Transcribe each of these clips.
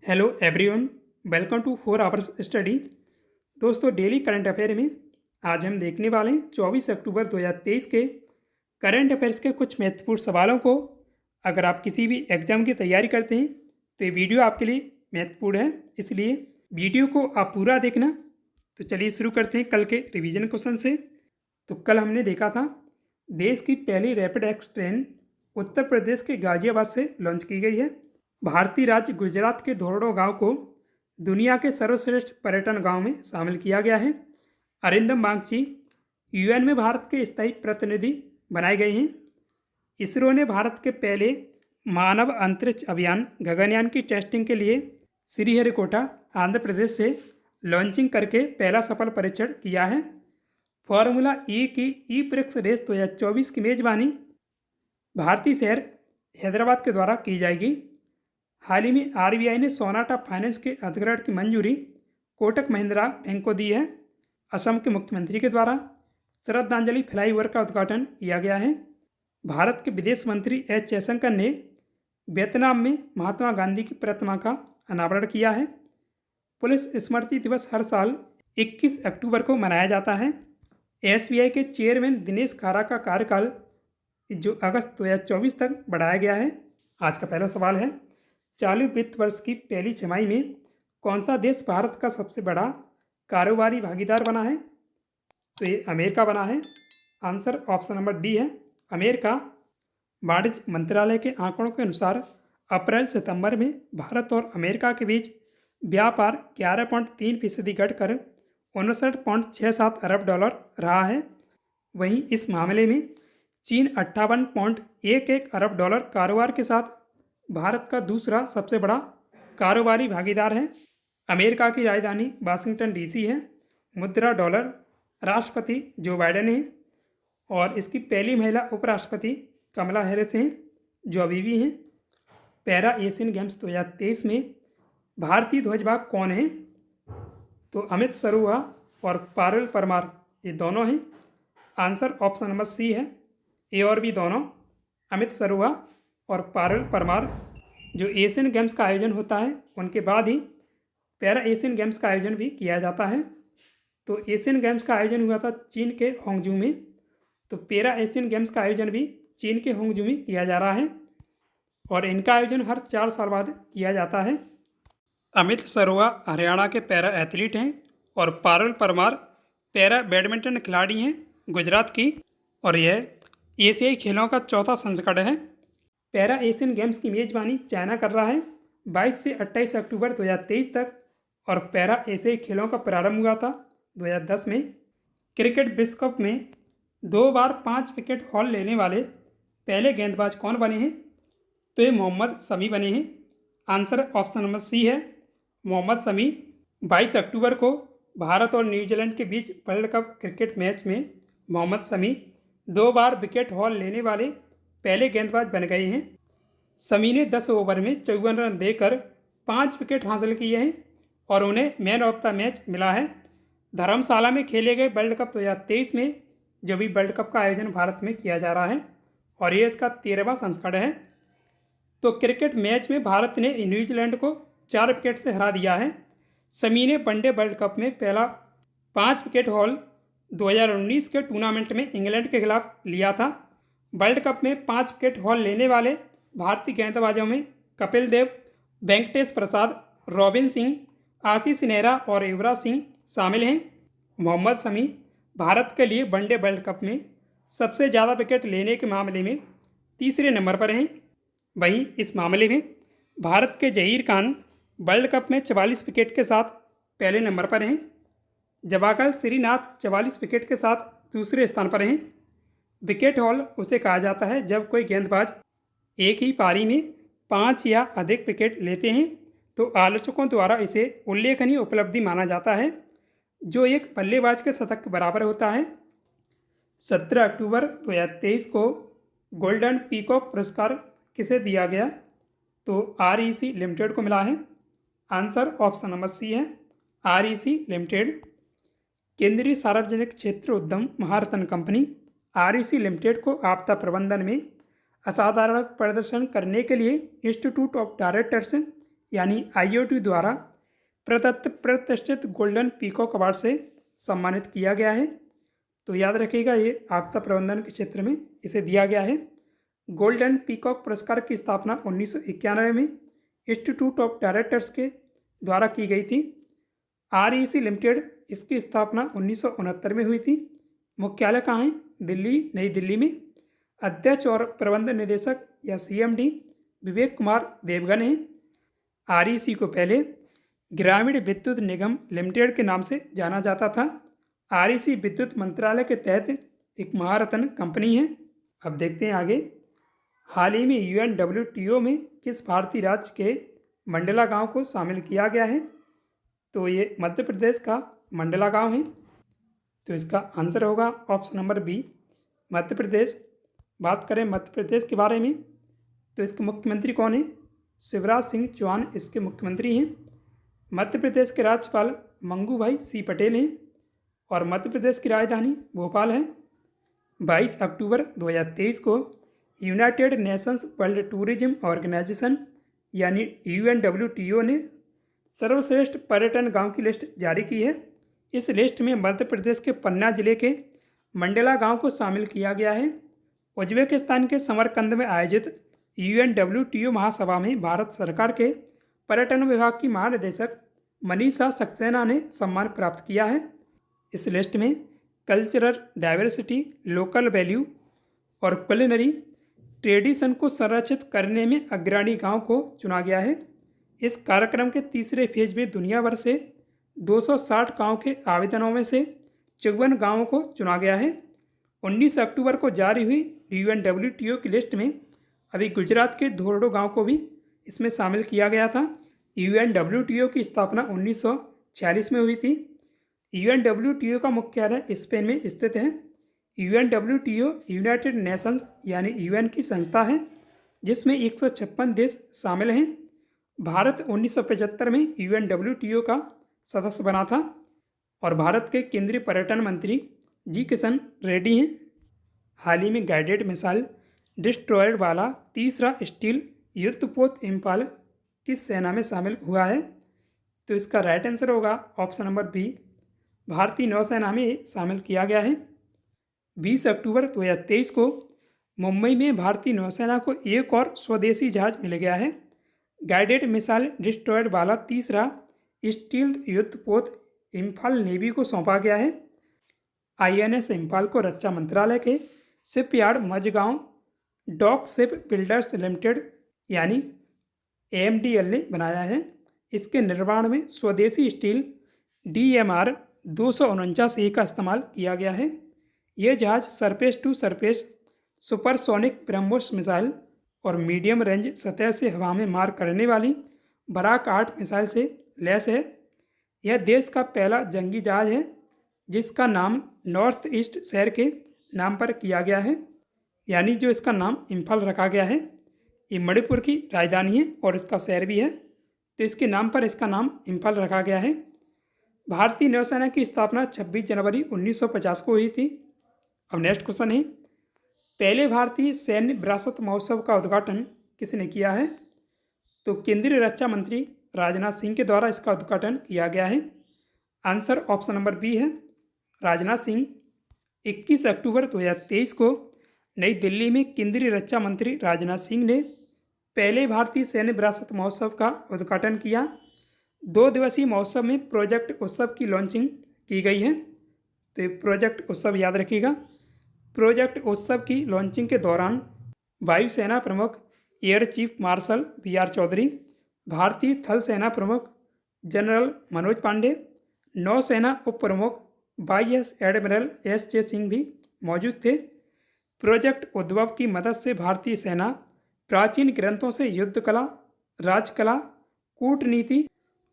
Hello everyone, welcome to 4 hours study. दोस्तों, daily current affair में आज हम देखने वाले हैं 24 अक्टूबर 2023 के करंट अफेयर्स के कुछ महत्वपूर्ण सवालों को। अगर आप किसी भी एग्जाम की तैयारी करते हैं तो ये वीडियो आपके लिए महत्वपूर्ण है, इसलिए वीडियो को आप पूरा देखना। तो चलिए शुरू करते हैं कल के रिवीजन क्वेश्चन से। तो कल हमने देखा था देश की पहली rapid x train Uttar Pradesh के गाजियाबाद से लॉन्च की गई है। भारतीय राज्य गुजरात के धोरडो गांव को दुनिया के सर्वश्रेष्ठ पर्यटन गांव में शामिल किया गया है। अरिंदम बागची यूएन में भारत के स्थायी प्रतिनिधि बनाए गए हैं। इसरो ने भारत के पहले मानव अंतरिक्ष अभियान गगनयान की टेस्टिंग के लिए श्रीहरिकोटा आंध्र प्रदेश से लॉन्चिंग करके पहला सफल परीक्षण किया है। फार्मूला ई की ई प्रिक्स रेस 2024 की मेजबानी भारतीय शहर हैदराबाद के द्वारा की जाएगी। हाल ही में आरबीआई ने सोनाटा फाइनेंस के अधिग्रहण की मंजूरी कोटक महिंद्रा बैंक को दी है। असम के मुख्यमंत्री के द्वारा श्रद्धांजलि फ्लाईओवर का उद्घाटन किया गया है। भारत के विदेश मंत्री एस जयशंकर ने वियतनाम में महात्मा गांधी की प्रतिमा का अनावरण किया है। पुलिस स्मृति दिवस हर साल 21 अक्टूबर को मनाया जाता है। एसबीआई के चेयरमैन दिनेश खारा का कार्यकाल जो अगस्त 2024 तक बढ़ाया गया है। आज का पहला सवाल है, चालू वित्त वर्ष की पहली छमाही में कौन सा देश भारत का सबसे बड़ा कारोबारी भागीदार बना है? तो ये अमेरिका बना है। आंसर ऑप्शन नंबर डी है, अमेरिका। वाणिज्य मंत्रालय के आंकड़ों के अनुसार अप्रैल सितंबर में भारत और अमेरिका के बीच व्यापार 11.3% घटकर 59.67 अरब डॉलर रहा है। वहीं इस मामले में चीन 58.11 अरब डॉलर कारोबार के साथ भारत का दूसरा सबसे बड़ा कारोबारी भागीदार है। अमेरिका की राजधानी वाशिंगटन डीसी है। मुद्रा डॉलर। राष्ट्रपति जो बाइडेन है और इसकी पहली महिला उपराष्ट्रपति कमला हैरिस हैं जो अभी भी हैं। पैरा एशियन गेम्स 2023 में भारतीय ध्वजवाहक कौन है? तो अमित सरुआ और पारुल परमार ये दोनों हैं। आंसर ऑप्शन नंबर सी है, ए और बी दोनों, अमित सरुआ और पारुल परमार। जो एशियन गेम्स का आयोजन होता है उनके बाद ही पैरा एशियन गेम्स का आयोजन भी किया जाता है। तो एशियन गेम्स का आयोजन हुआ था चीन के होंगजू में, तो पैरा एशियन गेम्स का आयोजन भी चीन के होंगजू में किया जा रहा है और इनका आयोजन हर 4 साल बाद किया जाता है। अमित सरोआ हरियाणा के पैरा एथलीट हैं और पारुल परमार पैरा बैडमिंटन खिलाड़ी हैं गुजरात की, और यह एशियाई खेलों का चौथा संस्करण है। पैरा एशियन गेम्स की मेजबानी चाइना कर रहा है 22 से 28 अक्टूबर 2023 तक, और पैरा एशियाई खेलों का प्रारंभ हुआ था 2010 में। क्रिकेट विश्व कप में 2 बार 5 विकेट हॉल लेने वाले पहले गेंदबाज कौन बने हैं? तो ये मोहम्मद शमी बने हैं। आंसर ऑप्शन नंबर सी है, मोहम्मद शमी। 22 अक्टूबर को भारत और न्यूजीलैंड के बीच वर्ल्ड कप क्रिकेट मैच में मोहम्मद शमी 2 बार विकेट हॉल लेने वाले पहले गेंदबाज बन गए हैं। शमी ने 10 ओवर में 54 रन देकर 5 विकेट हासिल किए हैं और उन्हें मैन ऑफ द मैच मिला है। धर्मशाला में खेले गए वर्ल्ड कप 2023 में जो भी वर्ल्ड कप का आयोजन भारत में किया जा रहा है और ये इसका 13वां संस्करण है। तो क्रिकेट मैच में भारत ने न्यूजीलैंड को 4 विकेट से हरा दिया है। शमी ने वनडे वर्ल्ड कप में पहला 5 विकेट हॉल 2019 के टूर्नामेंट में इंग्लैंड के खिलाफ लिया था। वर्ल्ड कप में 5 विकेट हॉल लेने वाले भारतीय गेंदबाजों में कपिल देव, वेंकटेश प्रसाद, रॉबिन सिंह, आशीष नेहरा और युवराज सिंह शामिल हैं। मोहम्मद शमी भारत के लिए वनडे वर्ल्ड कप में सबसे ज़्यादा विकेट लेने के मामले में तीसरे नंबर पर हैं। वहीं इस मामले में भारत के जहीर खान वर्ल्ड कप में 44 विकेट के साथ पहले नंबर पर हैं। जवागल श्रीनाथ 44 विकेट के साथ दूसरे स्थान पर हैं। विकेट हॉल उसे कहा जाता है जब कोई गेंदबाज एक ही पारी में 5 या अधिक विकेट लेते हैं, तो आलोचकों द्वारा इसे उल्लेखनीय उपलब्धि माना जाता है जो एक बल्लेबाज के शतक के बराबर होता है। 17 अक्टूबर 2023 को गोल्डन पीकॉक पुरस्कार किसे दिया गया? तो REC लिमिटेड को मिला है। आंसर ऑप्शन नंबर सी है, REC लिमिटेड। केंद्रीय सार्वजनिक क्षेत्र उद्यम महारत्न कंपनी REC लिमिटेड को आपदा प्रबंधन में असाधारण प्रदर्शन करने के लिए इंस्टीट्यूट ऑफ डायरेक्टर्स यानी IOT द्वारा प्रदत्त प्रतिष्ठित गोल्डन पीकॉक अवार्ड से सम्मानित किया गया है। तो याद रखिएगा, ये आपदा प्रबंधन के क्षेत्र में इसे दिया गया है। गोल्डन पीकॉक पुरस्कार की स्थापना 1991 में इंस्टीट्यूट ऑफ डायरेक्टर्स के द्वारा की गई थी। REC लिमिटेड, इसकी स्थापना 1969 में हुई थी। मुख्यालय कहाँ है? दिल्ली, नई दिल्ली में। अध्यक्ष और प्रबंध निदेशक या CMD विवेक कुमार देवगन हैं। REC को पहले ग्रामीण विद्युत निगम लिमिटेड के नाम से जाना जाता था। REC विद्युत मंत्रालय के तहत एक महारत्न कंपनी है। अब देखते हैं आगे। हाल ही में UNWTO में किस भारतीय राज्य के मंडला गांव को शामिल किया गया है? तो ये मध्य प्रदेश का मंडला गांव है। तो इसका आंसर होगा option number B, Madhya Pradesh. बात करें मध्य प्रदेश के बारे में, तो इसके मुख्यमंत्री कौन है? शिवराज सिंह चौहान इसके मुख्यमंत्री हैं। मध्य प्रदेश के राज्यपाल मंगू भाई सी पटेल हैं और मध्य प्रदेश की राजधानी भोपाल है। 22 अक्टूबर 2023 को United Nations World Tourism Organization यानी UNWTO ने सर्वश्रेष्ठ पर्यटन गांव की लिस्ट जारी की है। इस लिस्ट में मध्य प्रदेश के पन्ना जिले के मंडला गांव को शामिल किया गया है। उज्बेकिस्तान के समरकंद में आयोजित UNWTO महासभा में भारत सरकार के पर्यटन विभाग की महानिदेशक मनीषा सक्सेना ने सम्मान प्राप्त किया है। इस लिस्ट में कल्चरल डाइवर्सिटी, लोकल वैल्यू और कुलिनरी ट्रेडिशन को संरक्षित करने में अग्रणी गांव को चुना गया है। इस कार्यक्रम के तीसरे फेज में दुनिया भर से 260 गांव के आवेदनों में से 54 गांवों को चुना गया है। 19 अक्टूबर को जारी हुई UNWTO की लिस्ट में अभी गुजरात के धोरडो गांव को भी इसमें शामिल किया गया था। UNWTO की स्थापना 1946 में हुई थी। UNWTO का मुख्यालय स्पेन में स्थित है। UNWTO यूनाइटेड नेशंस यानी UN की संस्था है जिसमें 156 देश शामिल हैं। भारत 1975 में UNWTO का सदस्य बना था और भारत के केंद्रीय पर्यटन मंत्री जी किशन रेड्डी हैं। हाल ही में गाइडेड मिसाइल डिस्ट्रॉयर वाला तीसरा स्टील युद्धपोत इम्फाल किस सेना में शामिल हुआ है? तो इसका राइट आंसर होगा ऑप्शन नंबर बी, भारतीय नौसेना में शामिल किया गया है। 20 अक्टूबर 2023 को मुंबई में भारतीय नौसेना को एक और स्वदेशी जहाज मिल गया है। गाइडेड मिसाइल डिस्ट्रॉयर वाला तीसरा स्टील युद्धपोत इम्फाल नेवी को सौंपा गया है। INS इम्फाल को रक्षा मंत्रालय के shipyard Mazagon dock ship builders limited यानी AMDL ने बनाया है। इसके निर्माण में स्वदेशी स्टील DMR 249A का इस्तेमाल किया गया है। यह जहाज surface to surface supersonic BrahMos missile और मीडियम रेंज सतह से हवा में मार करने वाली बराक 8 मिसाइल से लैस है। यह देश का पहला जंगी जहाज है जिसका नाम नॉर्थ ईस्ट शहर के नाम पर किया गया है, यानी जो इसका नाम इम्फाल रखा गया है। ये मणिपुर की राजधानी है और इसका शहर भी है, तो इसके नाम पर इसका नाम इम्फाल रखा गया है। भारतीय नौसेना की स्थापना 26 जनवरी 1950 को हुई थी। अब नेक्स्ट क्वेश्चन है, पहले भारतीय सैन्य विरासत महोत्सव का उद्घाटन किसने किया है? तो केंद्रीय रक्षा मंत्री राजनाथ सिंह के द्वारा इसका उद्घाटन किया गया है। आंसर ऑप्शन नंबर बी है, राजनाथ सिंह। 21 अक्टूबर 2023 को नई दिल्ली में केंद्रीय रक्षा मंत्री राजनाथ सिंह ने पहले भारतीय सैन्य विरासत महोत्सव का उद्घाटन किया। 2 दिवसीय महोत्सव में प्रोजेक्ट उत्सव की लॉन्चिंग की गई है। तो ये प्रोजेक्ट उत्सव याद रखिएगा। प्रोजेक्ट उत्सव की लॉन्चिंग के दौरान वायुसेना प्रमुख air chief marshal BR Chaudhari, भारतीय थल सेना प्रमुख जनरल मनोज पांडे, नौसेना उप प्रमुख YS एडमिरल SJ सिंह भी मौजूद थे। प्रोजेक्ट उद्भव की मदद से भारतीय सेना प्राचीन ग्रंथों से युद्ध कला, राजकला, कूटनीति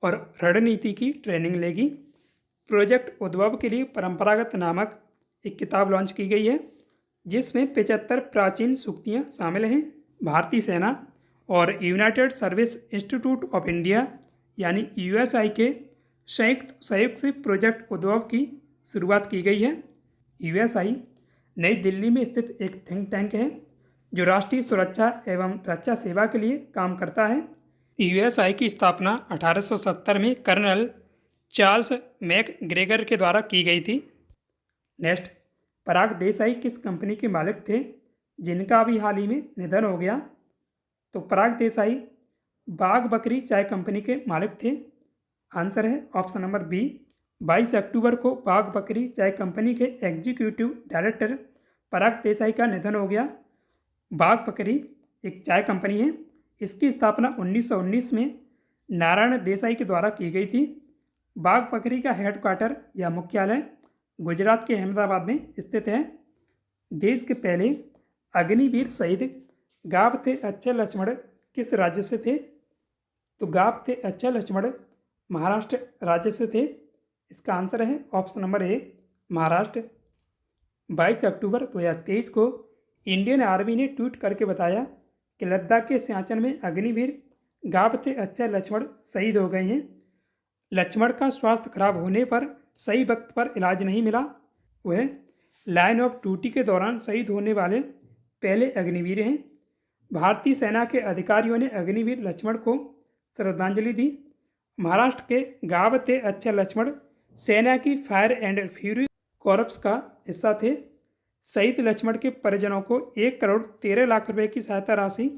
और रणनीति की ट्रेनिंग लेगी। प्रोजेक्ट उद्भव के लिए परंपरागत नामक एक किताब लॉन्च की गई है जिसमें 75 प्राचीन सूक्तियाँ शामिल हैं। भारतीय सेना और United service institute of India यानी USI के संयुक्त सहयोग से प्रोजेक्ट उद्भव की शुरुआत की गई है। USI नई दिल्ली में स्थित एक थिंक टैंक है जो राष्ट्रीय सुरक्षा एवं रक्षा सेवा के लिए काम करता है। यूएसआई की स्थापना 1870 में कर्नल चार्ल्स मैकग्रेगर के द्वारा की गई थी। नेक्स्ट, पराग देसाई किस कंपनी के मालिक थे जिनका अभी हाल ही में निधन हो गया? तो पराग देसाई बाघ बकरी चाय कंपनी के मालिक थे। आंसर है ऑप्शन नंबर बी। 22 अक्टूबर को बाघ बकरी चाय कंपनी के एग्जीक्यूटिव डायरेक्टर पराग देसाई का निधन हो गया। बाघ बकरी एक चाय कंपनी है। इसकी स्थापना 1919 में नारायण देसाई के द्वारा की गई थी। बाघ बकरी का हेडक्वार्टर या मुख्यालय गुजरात के अहमदाबाद में स्थित है। देश के पहले अग्निवीर शहीद गावते अच्चल लक्ष्मण किस राज्य से थे? तो गावते अच्चल लक्ष्मण महाराष्ट्र राज्य से थे। इसका आंसर है ऑप्शन नंबर ए, महाराष्ट्र। 22 अक्टूबर 2023 को इंडियन आर्मी ने ट्वीट करके बताया कि लद्दाख के सियाचिन में अग्निवीर गावते अच्चल लक्ष्मण शहीद हो गए हैं। लक्ष्मण का स्वास्थ्य खराब होने पर सही वक्त पर इलाज नहीं मिला। वह लाइन ऑफ ड्यूटी के दौरान शहीद होने वाले पहले अग्निवीर हैं। भारतीय सेना के अधिकारियों ने अग्निवीर लक्ष्मण को श्रद्धांजलि दी। महाराष्ट्र के गावते अच्चल लक्ष्मण सेना की फायर एंड फ्यूरी कॉर्प्स का हिस्सा थे। शहीद लक्ष्मण के परिजनों को 1,13,00,000 रुपये की सहायता राशि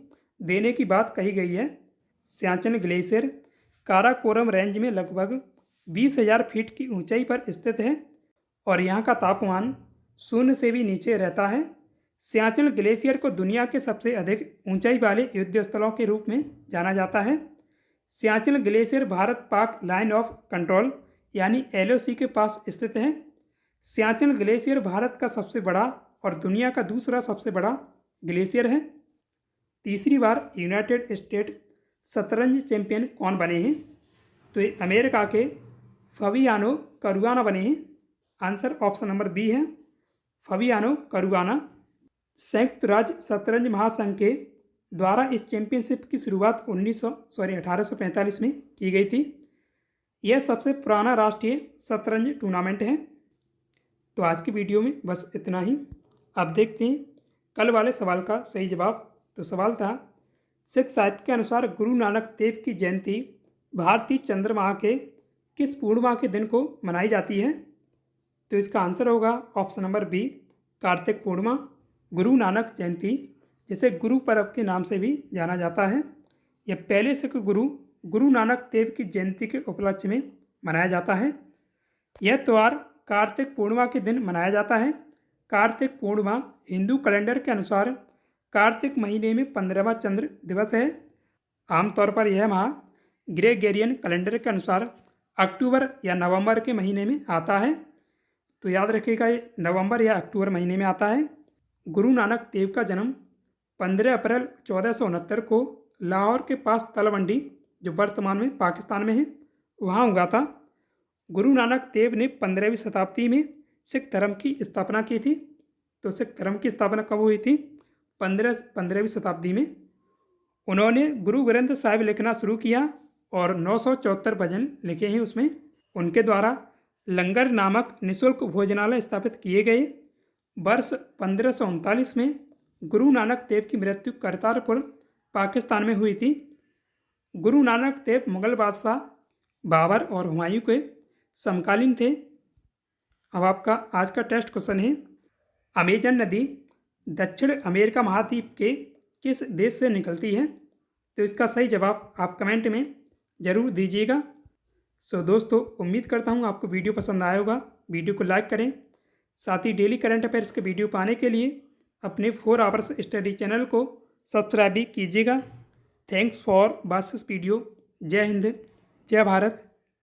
देने की बात कही गई है। सियाचिन ग्लेशियर काराकोरम रेंज में लगभग 20,000 फीट की ऊंचाई पर स्थित है और यहाँ का तापमान शून्य से भी नीचे रहता है। सियाचिन ग्लेशियर को दुनिया के सबसे अधिक ऊंचाई वाले युद्ध स्थलों के रूप में जाना जाता है। Siachen glacier Bharat Pak line of control यानी LOC के पास स्थित है। सियाचिन ग्लेशियर भारत का सबसे बड़ा और दुनिया का दूसरा सबसे बड़ा ग्लेशियर है। तीसरी बार यूनाइटेड स्टेट शतरंज चैंपियन कौन बने हैं? तो ये अमेरिका के फबियानो करुआना बने हैं। आंसर ऑप्शन नंबर बी है, फबियानो करुआना। संयुक्त राज्य शतरंज महासंघ के द्वारा इस चैंपियनशिप की शुरुआत 1845 में की गई थी। यह सबसे पुराना राष्ट्रीय शतरंज टूर्नामेंट है। तो आज की वीडियो में बस इतना ही। अब देखते हैं कल वाले सवाल का सही जवाब। तो सवाल था, सिख साहित्य के अनुसार गुरु नानक देव की जयंती भारतीय चंद्रमा के किस पूर्णिमा के दिन को मनाई जाती है? तो इसका आंसर होगा option number B, Kartik Purnima. Guru Nanak जयंती जिसे गुरु पर्व के नाम से भी जाना जाता है, यह पहले सिख गुरु नानक देव की जयंती के उपलक्ष्य में मनाया जाता है। यह त्यौहार कार्तिक पूर्णिमा के दिन मनाया जाता है। कार्तिक पूर्णिमा हिंदू कैलेंडर के अनुसार कार्तिक महीने में 15वां चंद्र दिवस है। आमतौर पर यह माह ग्रेगोरियन कैलेंडर के अनुसार अक्टूबर या नवंबर के महीने में आता है। तो याद रखिएगा, ये नवंबर या अक्टूबर महीने में आता है। गुरु नानक देव का जन्म 15 अप्रैल 1469 को लाहौर के पास तलवंडी, जो वर्तमान में पाकिस्तान में है, वहाँ हुआ था। गुरु नानक देव ने 15वीं शताब्दी में सिख धर्म की स्थापना की थी। तो सिख धर्म की स्थापना कब हुई थी? 15वीं शताब्दी में। उन्होंने गुरु ग्रंथ साहिब लिखना शुरू किया और 974 भजन लिखे हैं उसमें। उनके द्वारा लंगर नामक निःशुल्क भोजनालय स्थापित किए गए। वर्ष 1539 में गुरु नानक देव की मृत्यु करतारपुर पाकिस्तान में हुई थी। गुरु नानक देव मुगल बादशाह बाबर और हुमायूं के समकालीन थे। अब आपका आज का टेस्ट क्वेश्चन है, अमेजन नदी दक्षिण अमेरिका महाद्वीप के किस देश से निकलती है? तो इसका सही जवाब आप कमेंट में ज़रूर दीजिएगा। सो दोस्तों, उम्मीद करता हूँ आपको वीडियो पसंद आया होगा। वीडियो को लाइक करें। साथ ही डेली करंट अफेयर्स के वीडियो पाने के लिए अपने 4 आवर्स स्टडी चैनल को सब्सक्राइब भी कीजिएगा। Thanks for watching this video. जय हिंद, जय भारत।